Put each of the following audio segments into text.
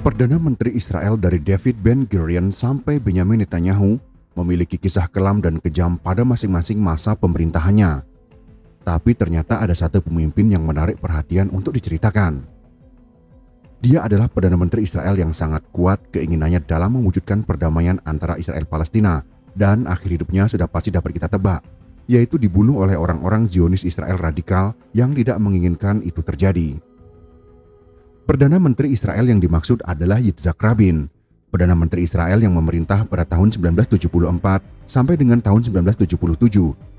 Perdana Menteri Israel dari David Ben-Gurion sampai Benjamin Netanyahu memiliki kisah kelam dan kejam pada masing-masing masa pemerintahannya. Tapi ternyata ada satu pemimpin yang menarik perhatian untuk diceritakan. Dia adalah Perdana Menteri Israel yang sangat kuat keinginannya dalam mewujudkan perdamaian antara Israel-Palestina, dan akhir hidupnya sudah pasti dapat kita tebak, yaitu dibunuh oleh orang-orang Zionis Israel radikal yang tidak menginginkan itu terjadi. Perdana Menteri Israel yang dimaksud adalah Yitzhak Rabin, Perdana Menteri Israel yang memerintah pada tahun 1974 sampai dengan tahun 1977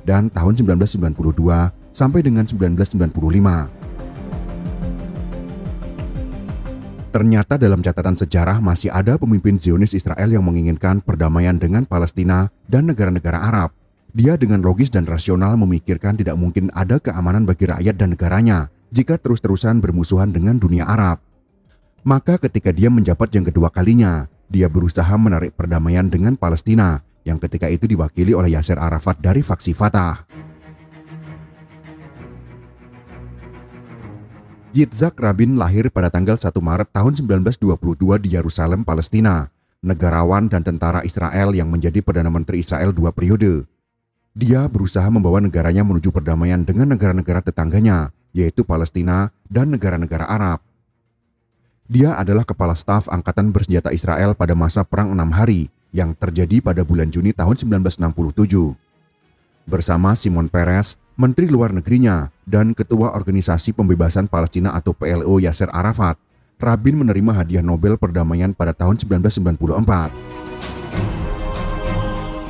dan tahun 1992 sampai dengan 1995. Ternyata dalam catatan sejarah masih ada pemimpin Zionis Israel yang menginginkan perdamaian dengan Palestina dan negara-negara Arab. Dia dengan logis dan rasional memikirkan tidak mungkin ada keamanan bagi rakyat dan negaranya jika terus-terusan bermusuhan dengan dunia Arab. Maka ketika dia menjabat yang kedua kalinya, dia berusaha menarik perdamaian dengan Palestina yang ketika itu diwakili oleh Yasser Arafat dari faksi Fatah. Yitzhak Rabin lahir pada tanggal 1 Maret tahun 1922 di Yerusalem, Palestina, negarawan dan tentara Israel yang menjadi Perdana Menteri Israel 2 periode. Dia berusaha membawa negaranya menuju perdamaian dengan negara-negara tetangganya, yaitu Palestina dan negara-negara Arab. Dia adalah kepala staf Angkatan Bersenjata Israel pada masa Perang 6 Hari yang terjadi pada bulan Juni tahun 1967. Bersama Shimon Peres, Menteri Luar Negerinya, dan Ketua Organisasi Pembebasan Palestina atau PLO Yasser Arafat, Rabin menerima hadiah Nobel Perdamaian pada tahun 1994.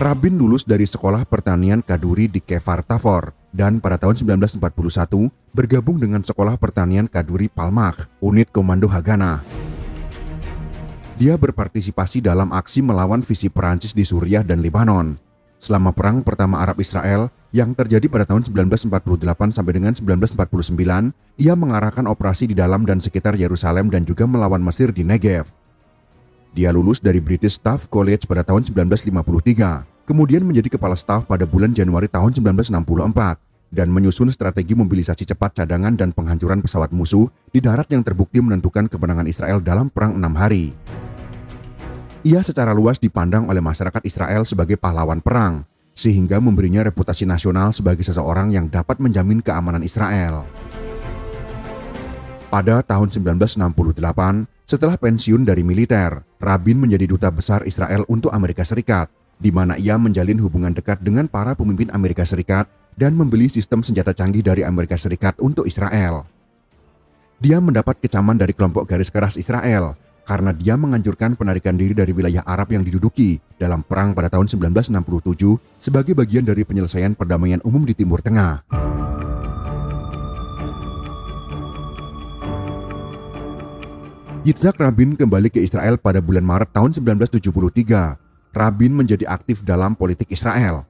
Rabin lulus dari Sekolah Pertanian Kaduri di Kefar Tavor dan pada tahun 1941 bergabung dengan Sekolah Pertanian Kaduri Palmach, unit Komando Haganah. Dia berpartisipasi dalam aksi melawan visi Perancis di Suriah dan Lebanon. Selama Perang Pertama Arab-Israel yang terjadi pada tahun 1948 sampai dengan 1949, ia mengarahkan operasi di dalam dan sekitar Yerusalem dan juga melawan Mesir di Negev. Dia lulus dari British Staff College pada tahun 1953, kemudian menjadi kepala staf pada bulan Januari tahun 1964 dan menyusun strategi mobilisasi cepat cadangan dan penghancuran pesawat musuh di darat yang terbukti menentukan kemenangan Israel dalam Perang 6 Hari. Ia secara luas dipandang oleh masyarakat Israel sebagai pahlawan perang, sehingga memberinya reputasi nasional sebagai seseorang yang dapat menjamin keamanan Israel. Pada tahun 1968, setelah pensiun dari militer, Rabin menjadi duta besar Israel untuk Amerika Serikat, di mana ia menjalin hubungan dekat dengan para pemimpin Amerika Serikat dan membeli sistem senjata canggih dari Amerika Serikat untuk Israel. Dia mendapat kecaman dari kelompok garis keras Israel karena dia menganjurkan penarikan diri dari wilayah Arab yang diduduki dalam perang pada tahun 1967 sebagai bagian dari penyelesaian perdamaian umum di Timur Tengah. Yitzhak Rabin kembali ke Israel pada bulan Maret tahun 1973. Rabin menjadi aktif dalam politik Israel.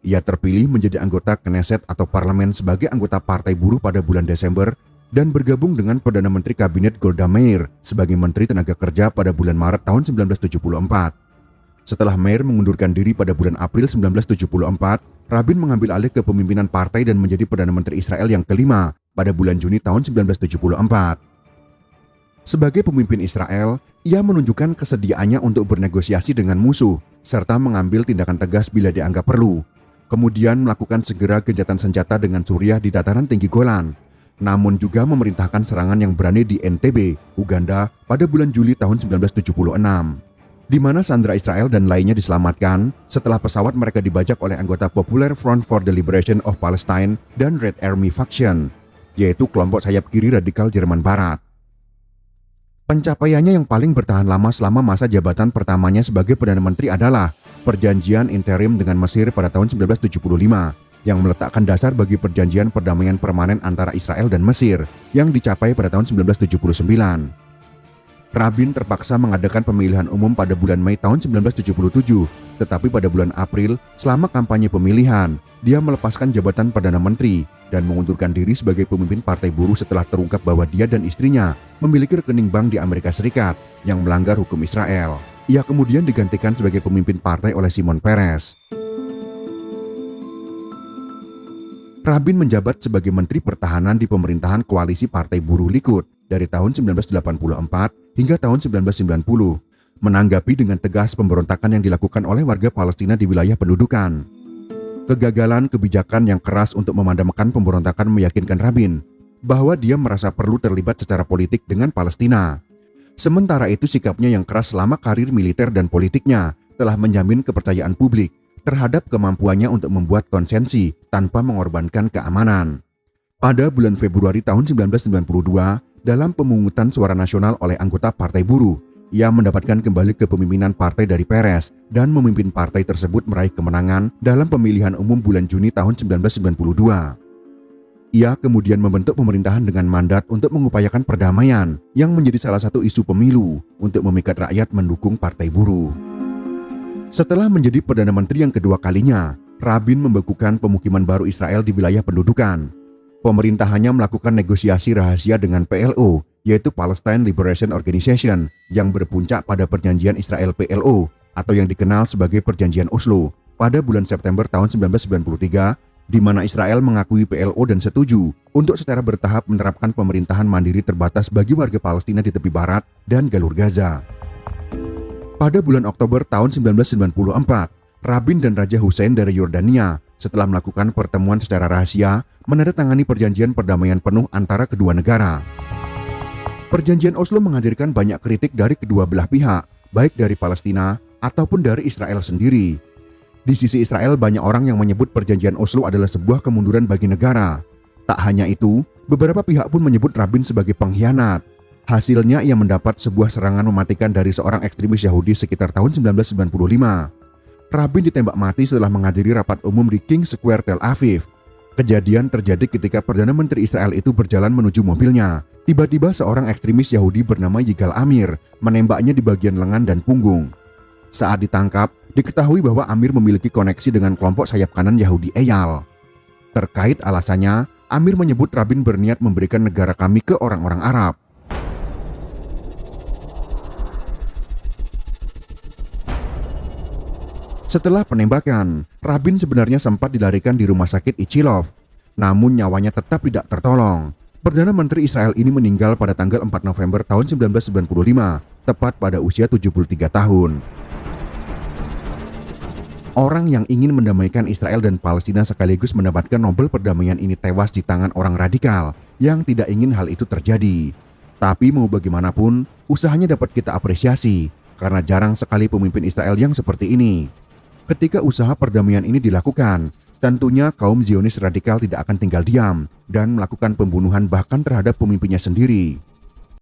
Ia terpilih menjadi anggota Knesset atau parlemen sebagai anggota Partai Buruh pada bulan Desember dan bergabung dengan Perdana Menteri Kabinet Golda Meir sebagai Menteri Tenaga Kerja pada bulan Maret tahun 1974. Setelah Meir mengundurkan diri pada bulan April 1974, Rabin mengambil alih kepemimpinan partai dan menjadi Perdana Menteri Israel yang kelima pada bulan Juni tahun 1974. Sebagai pemimpin Israel, ia menunjukkan kesediaannya untuk bernegosiasi dengan musuh, serta mengambil tindakan tegas bila dianggap perlu. Kemudian melakukan segera gencatan senjata dengan Suriah di dataran tinggi Golan. Namun juga memerintahkan serangan yang berani di Entebbe, Uganda pada bulan Juli tahun 1976. Di mana sandera Israel dan lainnya diselamatkan setelah pesawat mereka dibajak oleh anggota Popular Front for the Liberation of Palestine dan Red Army Faction, yaitu kelompok sayap kiri radikal Jerman Barat. Pencapaiannya yang paling bertahan lama selama masa jabatan pertamanya sebagai Perdana Menteri adalah perjanjian interim dengan Mesir pada tahun 1975 yang meletakkan dasar bagi perjanjian perdamaian permanen antara Israel dan Mesir yang dicapai pada tahun 1979. Rabin terpaksa mengadakan pemilihan umum pada bulan Mei tahun 1977, tetapi pada bulan April, selama kampanye pemilihan, dia melepaskan jabatan Perdana Menteri dan mengundurkan diri sebagai pemimpin Partai Buruh setelah terungkap bahwa dia dan istrinya memiliki rekening bank di Amerika Serikat yang melanggar hukum Israel. Ia kemudian digantikan sebagai pemimpin partai oleh Shimon Peres. Rabin menjabat sebagai Menteri Pertahanan di pemerintahan koalisi Partai Buruh Likud dari tahun 1984 hingga tahun 1990, menanggapi dengan tegas pemberontakan yang dilakukan oleh warga Palestina di wilayah pendudukan. Kegagalan kebijakan yang keras untuk memadamkan pemberontakan meyakinkan Rabin bahwa dia merasa perlu terlibat secara politik dengan Palestina. Sementara itu sikapnya yang keras selama karir militer dan politiknya telah menjamin kepercayaan publik terhadap kemampuannya untuk membuat konsensi tanpa mengorbankan keamanan. Pada bulan Februari tahun 1992, dalam pemungutan suara nasional oleh anggota Partai Buruh, ia mendapatkan kembali kepemimpinan partai dari Peres dan memimpin partai tersebut meraih kemenangan dalam pemilihan umum bulan Juni tahun 1992. Ia kemudian membentuk pemerintahan dengan mandat untuk mengupayakan perdamaian yang menjadi salah satu isu pemilu untuk memikat rakyat mendukung Partai Buruh. Setelah menjadi Perdana Menteri yang kedua kalinya, Rabin membekukan pemukiman baru Israel di wilayah pendudukan. Pemerintahannya melakukan negosiasi rahasia dengan PLO, yaitu Palestine Liberation Organization, yang berpuncak pada perjanjian Israel-PLO atau yang dikenal sebagai Perjanjian Oslo pada bulan September tahun 1993, di mana Israel mengakui PLO dan setuju untuk secara bertahap menerapkan pemerintahan mandiri terbatas bagi warga Palestina di tepi barat dan Jalur Gaza. Pada bulan Oktober tahun 1994, Rabin dan Raja Hussein dari Yordania setelah melakukan pertemuan secara rahasia menandatangani perjanjian perdamaian penuh antara kedua negara. Perjanjian Oslo menghadirkan banyak kritik dari kedua belah pihak, baik dari Palestina ataupun dari Israel sendiri. Di sisi Israel, banyak orang yang menyebut perjanjian Oslo adalah sebuah kemunduran bagi negara. Tak hanya itu, beberapa pihak pun menyebut Rabin sebagai pengkhianat. Hasilnya ia mendapat sebuah serangan mematikan dari seorang ekstremis Yahudi sekitar tahun 1995. Rabin ditembak mati setelah menghadiri rapat umum di King Square Tel Aviv. Kejadian terjadi ketika Perdana Menteri Israel itu berjalan menuju mobilnya. Tiba-tiba seorang ekstremis Yahudi bernama Yigal Amir menembaknya di bagian lengan dan punggung. Saat ditangkap, diketahui bahwa Amir memiliki koneksi dengan kelompok sayap kanan Yahudi Eyal. Terkait alasannya, Amir menyebut Rabin berniat memberikan negara kami ke orang-orang Arab. Setelah penembakan, Rabin sebenarnya sempat dilarikan di rumah sakit Ichilov, namun nyawanya tetap tidak tertolong. Perdana Menteri Israel ini meninggal pada tanggal 4 November tahun 1995, tepat pada usia 73 tahun. Orang yang ingin mendamaikan Israel dan Palestina sekaligus mendapatkan Nobel Perdamaian ini tewas di tangan orang radikal yang tidak ingin hal itu terjadi. Tapi mau bagaimanapun, usahanya dapat kita apresiasi, karena jarang sekali pemimpin Israel yang seperti ini. Ketika usaha perdamaian ini dilakukan, tentunya kaum Zionis radikal tidak akan tinggal diam dan melakukan pembunuhan bahkan terhadap pemimpinnya sendiri.